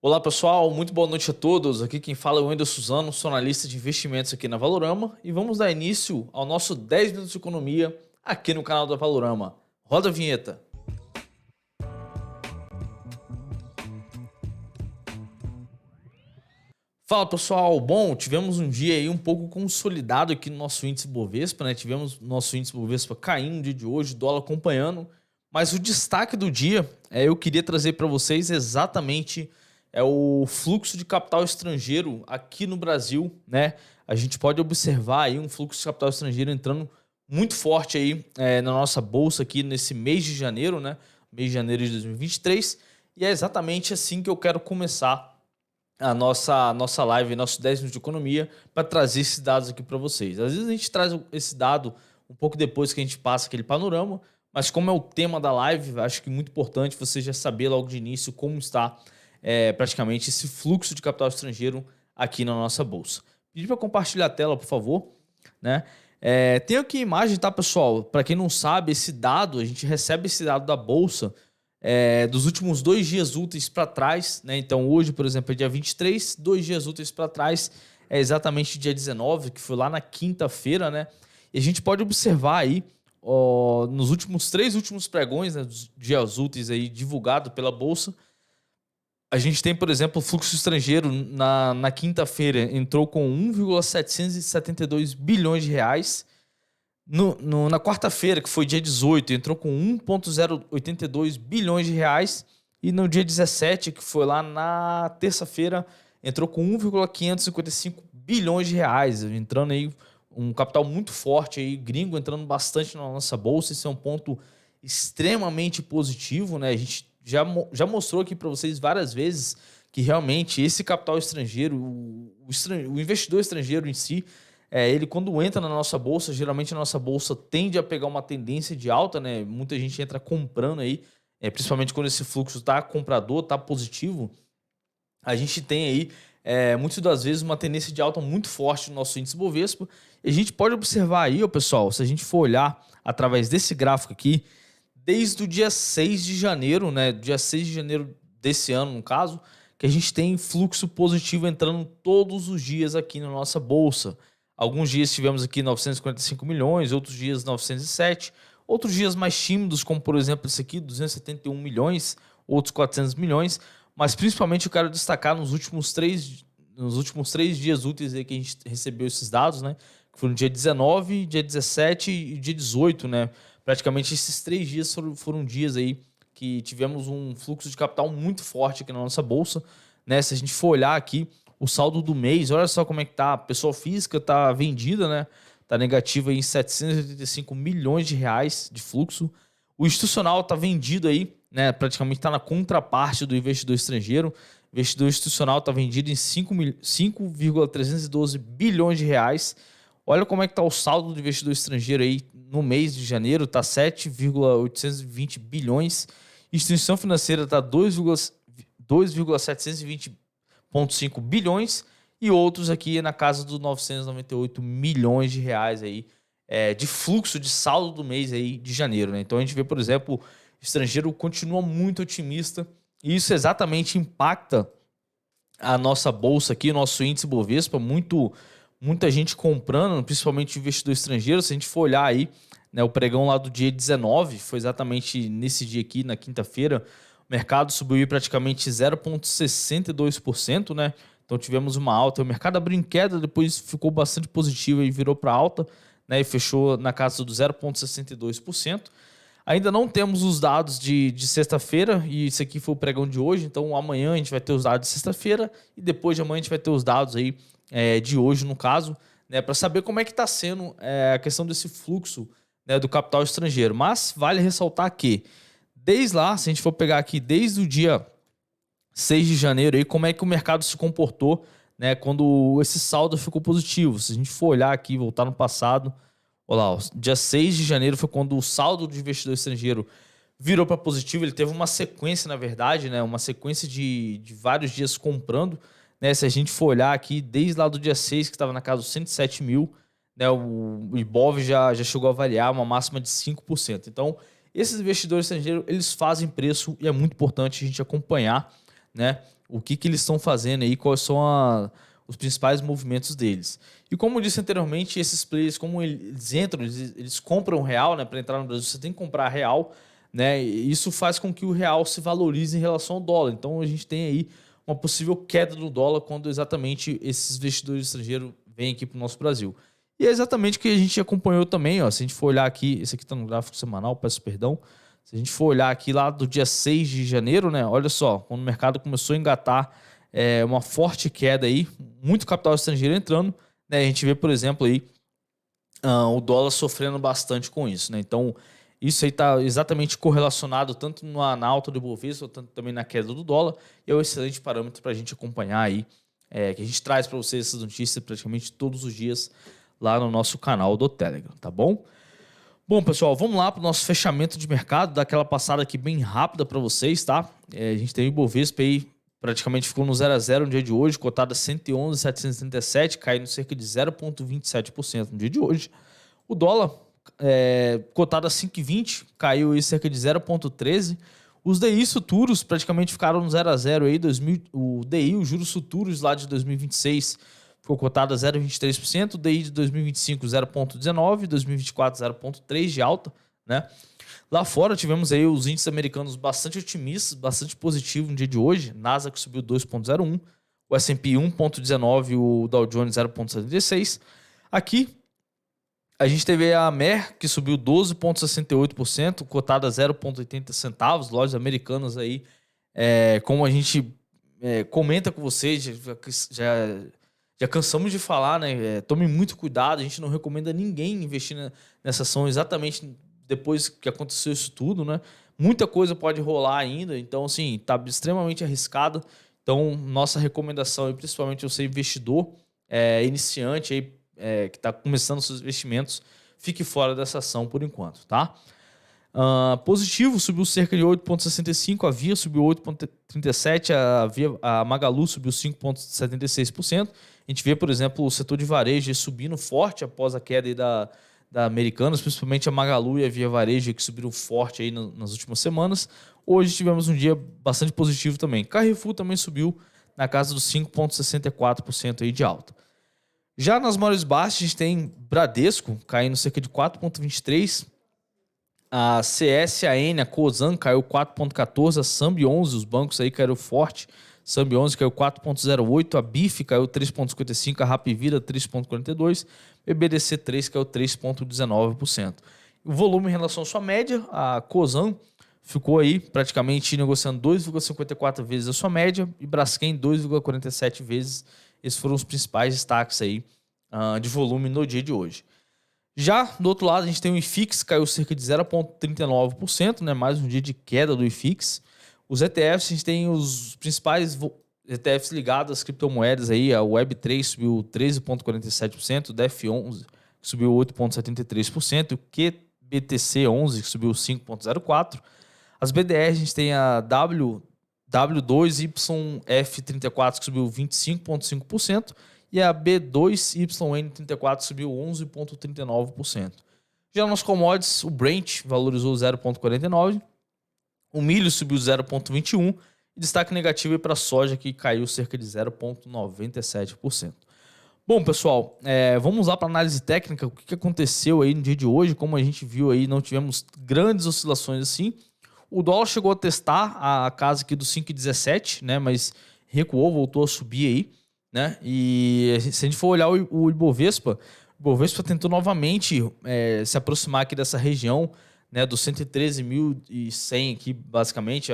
Olá pessoal, muito boa noite a todos. Aqui quem fala é o Wendel Suzano, sou analista de investimentos aqui na Valorama e vamos dar início ao nosso 10 minutos de economia aqui no canal da Valorama. Roda a vinheta. Fala pessoal, bom, tivemos um dia aí um pouco consolidado aqui no nosso índice Bovespa, né? Tivemos nosso índice Bovespa caindo no dia de hoje, dólar acompanhando, mas o destaque do dia eu queria trazer para vocês exatamente o fluxo de capital estrangeiro aqui no Brasil, né? A gente pode observar aí um fluxo de capital estrangeiro entrando muito forte aí na nossa bolsa aqui nesse mês de janeiro, né? Mês de janeiro de 2023, e é exatamente assim que eu quero começar a nossa live, nosso 10 minutos de economia, para trazer esses dados aqui para vocês. Às vezes a gente traz esse dado um pouco depois que a gente passa aquele panorama, mas como é o tema da live, acho que é muito importante você já saber logo de início como está praticamente esse fluxo de capital estrangeiro aqui na nossa bolsa. Pedir para compartilhar a tela, por favor, né? Tem aqui a imagem, tá, pessoal? Para quem não sabe, esse dado, a gente recebe esse dado da bolsa dos últimos 2 dias úteis para trás, né? Então hoje, por exemplo, é dia 23, 2 dias úteis para trás é exatamente dia 19, que foi lá na quinta-feira, né? E a gente pode observar aí, nos últimos 3 últimos pregões, né, dos dias úteis aí divulgado pela bolsa, a gente tem, por exemplo, o fluxo estrangeiro na quinta-feira entrou com 1,772 bilhões de reais. Na quarta-feira, que foi dia 18, entrou com 1,082 bilhões de reais. E no dia 17, que foi lá na terça-feira, entrou com 1,555 bilhões de reais. Entrando aí um capital muito forte aí, gringo entrando bastante na nossa bolsa. Esse é um ponto extremamente positivo, né? A gente já mostrou aqui para vocês várias vezes que realmente esse capital estrangeiro, o investidor estrangeiro em si, ele quando entra na nossa bolsa, geralmente a nossa bolsa tende a pegar uma tendência de alta, né? Muita gente entra comprando aí, principalmente quando esse fluxo tá comprador, tá positivo. A gente tem aí, muitas das vezes, uma tendência de alta muito forte no nosso índice Bovespa. E a gente pode observar aí, pessoal, se a gente for olhar através desse gráfico aqui, desde o dia 6 de janeiro, né? Dia 6 de janeiro desse ano, no caso, que a gente tem fluxo positivo entrando todos os dias aqui na nossa bolsa. Alguns dias tivemos aqui 945 milhões, outros dias 907, outros dias mais tímidos, como por exemplo esse aqui, 271 milhões, outros 400 milhões, mas principalmente eu quero destacar nos últimos três dias úteis aí que a gente recebeu esses dados, né? Que foram dia 19, dia 17 e dia 18, né? Praticamente esses 3 dias foram dias aí que tivemos um fluxo de capital muito forte aqui na nossa bolsa, né? Se a gente for olhar aqui o saldo do mês, olha só como é que tá. A pessoa física tá vendida, né? Tá negativa em 785 milhões de reais de fluxo. O institucional tá vendido aí, né? Praticamente tá na contraparte do investidor estrangeiro. O investidor institucional tá vendido em 5,312 bilhões de reais. Olha como é que tá o saldo do investidor estrangeiro aí no mês de janeiro, tá 7,820 bilhões. Instituição financeira tá 2,720,5 bilhões e outros aqui na casa dos 998 milhões de reais aí de fluxo de saldo do mês aí de janeiro, né? Então a gente vê, por exemplo, o estrangeiro continua muito otimista e isso exatamente impacta a nossa bolsa aqui, o nosso índice Bovespa, muita gente comprando, principalmente investidor estrangeiro. Se a gente for olhar aí, né, o pregão lá do dia 19, foi exatamente nesse dia aqui, na quinta-feira, o mercado subiu praticamente 0,62%, né? Então tivemos uma alta. O mercado abriu em queda, depois ficou bastante positivo e virou para alta, né? E fechou na casa do 0,62%. Ainda não temos os dados de sexta-feira, e isso aqui foi o pregão de hoje, então amanhã a gente vai ter os dados de sexta-feira e depois de amanhã a gente vai ter os dados aí de hoje, no caso, né, para saber como é que está sendo a questão desse fluxo, né, do capital estrangeiro. Mas vale ressaltar que, desde lá, se a gente for pegar aqui, desde o dia 6 de janeiro, aí, como é que o mercado se comportou, né, quando esse saldo ficou positivo. Se a gente for olhar aqui, voltar no passado, olha lá, dia 6 de janeiro foi quando o saldo de investidor estrangeiro virou para positivo. Ele teve uma sequência, na verdade, né, uma sequência de vários dias comprando, né? Se a gente for olhar aqui, desde lá do dia 6, que estava na casa dos 107 mil, né, o Ibov já chegou a variar uma máxima de 5%. Então, esses investidores estrangeiros, eles fazem preço e é muito importante a gente acompanhar, né? O que eles estão fazendo aí, quais são os principais movimentos deles. E como eu disse anteriormente, esses players, como eles entram, eles compram real, né? Para entrar no Brasil, você tem que comprar real, né? E isso faz com que o real se valorize em relação ao dólar. Então a gente tem aí uma possível queda do dólar quando exatamente esses investidores estrangeiros vêm aqui para o nosso Brasil. E é exatamente o que a gente acompanhou também, ó. Se a gente for olhar aqui, esse aqui está no gráfico semanal, peço perdão. Se a gente for olhar aqui lá do dia 6 de janeiro, né? Olha só, quando o mercado começou a engatar uma forte queda aí, muito capital estrangeiro entrando, né? A gente vê, por exemplo, aí o dólar sofrendo bastante com isso, né? Então, isso aí está exatamente correlacionado tanto na alta do Ibovespa, tanto também na queda do dólar, e é um excelente parâmetro para a gente acompanhar aí, que a gente traz para vocês essas notícias praticamente todos os dias lá no nosso canal do Telegram, tá bom? Bom, pessoal, vamos lá para o nosso fechamento de mercado, dar aquela passada aqui bem rápida para vocês, tá? A gente tem o Ibovespa aí, praticamente ficou no 0 a 0 no dia de hoje, cotada 111.737, caindo cerca de 0,27% no dia de hoje. O dólar, cotado a 5,20, caiu aí cerca de 0,13%. Os DIs futuros praticamente ficaram no 0 a 0 aí, o DI, os juros futuros lá de 2026, ficou cotado a 0,23%, o DI de 2025 0,19%, 2024 0,3% de alta, né? Lá fora tivemos aí os índices americanos bastante otimistas, bastante positivos no dia de hoje. Nasdaq subiu 2,01%, o S&P 1,19%, o Dow Jones 0,76%. Aqui a gente teve a Mer, que subiu 12,68%, cotada a 0,80 centavos. Lojas americanas aí, como a gente comenta com vocês, já cansamos de falar, né? Tome muito cuidado, a gente não recomenda ninguém investir nessa ação exatamente depois que aconteceu isso tudo, né? Muita coisa pode rolar ainda, então, assim, tá extremamente arriscado. Então, nossa recomendação, e principalmente você investidor iniciante aí, que está começando seus investimentos, fique fora dessa ação por enquanto, tá? Positivo, subiu cerca de 8,65%, a Via subiu 8,37%, a Magalu subiu 5,76%. A gente vê, por exemplo, o setor de varejo subindo forte após a queda aí da Americanas, principalmente a Magalu e a Via Varejo, que subiram forte aí nas últimas semanas. Hoje tivemos um dia bastante positivo também. Carrefour também subiu na casa dos 5,64% aí de alta. Já nas maiores baixas, a gente tem Bradesco caindo cerca de 4,23%. A CSAN, a Cosan caiu 4,14%, a Sambi 11, os bancos aí caíram forte. Sambi 11 caiu 4,08%, a BIF caiu 3,55%, a Rapvida 3,42%, BBDC 3 caiu 3,19%. O volume em relação à sua média, a Cosan ficou aí praticamente negociando 2,54 vezes a sua média e Braskem 2,47 vezes. Esses foram os principais destaques aí de volume no dia de hoje. Já do outro lado, a gente tem o IFIX, caiu cerca de 0,39%, né? Mais um dia de queda do IFIX. Os ETFs, a gente tem os principais ETFs ligados às criptomoedas aí, a Web3 subiu 13,47%, o DEF11 subiu 8,73%, o QBTC11 subiu 5,04%. As BDRs, a gente tem a W2YF34 que subiu 25,5%, e a B2YN34 subiu 11,39%. Já nos commodities, o Brent valorizou 0,49%, o milho subiu 0,21%, e destaque negativo para a soja, que caiu cerca de 0,97%. Bom, pessoal, vamos lá para a análise técnica. O que aconteceu aí no dia de hoje? Como a gente viu aí, não tivemos grandes oscilações assim. O dólar chegou a testar a casa aqui do 5,17, né? Mas recuou, voltou a subir aí, né? E se a gente for olhar o Ibovespa tentou novamente se aproximar aqui dessa região, né? Dos 113.100 aqui, basicamente.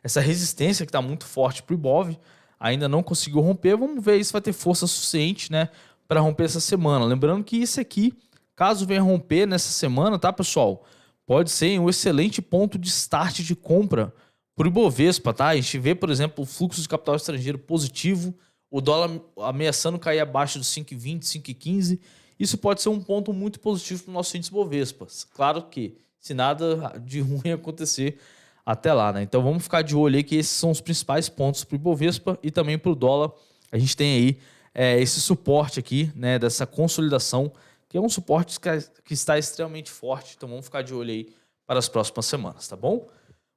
Essa resistência que está muito forte para o Ibov ainda não conseguiu romper. Vamos ver se vai ter força suficiente, né? Para romper essa semana. Lembrando que isso aqui, caso venha romper nessa semana, tá, pessoal? Pode ser um excelente ponto de start de compra para o Ibovespa, tá? A gente vê, por exemplo, o fluxo de capital estrangeiro positivo, o dólar ameaçando cair abaixo dos 5,20, 5,15. Isso pode ser um ponto muito positivo para o nosso índice Ibovespa. Claro que, se nada de ruim acontecer até lá, né? Então vamos ficar de olho aí que esses são os principais pontos para o Ibovespa e também para o dólar. A gente tem aí esse suporte aqui, né? Dessa consolidação, que é um suporte que está extremamente forte. Então vamos ficar de olho aí para as próximas semanas, tá bom?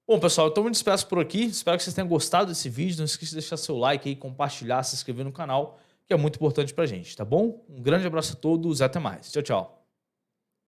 Bom, pessoal, então eu me despeço por aqui. Espero que vocês tenham gostado desse vídeo. Não esqueça de deixar seu like aí, compartilhar, se inscrever no canal, que é muito importante pra gente, tá bom? Um grande abraço a todos e até mais. Tchau, tchau.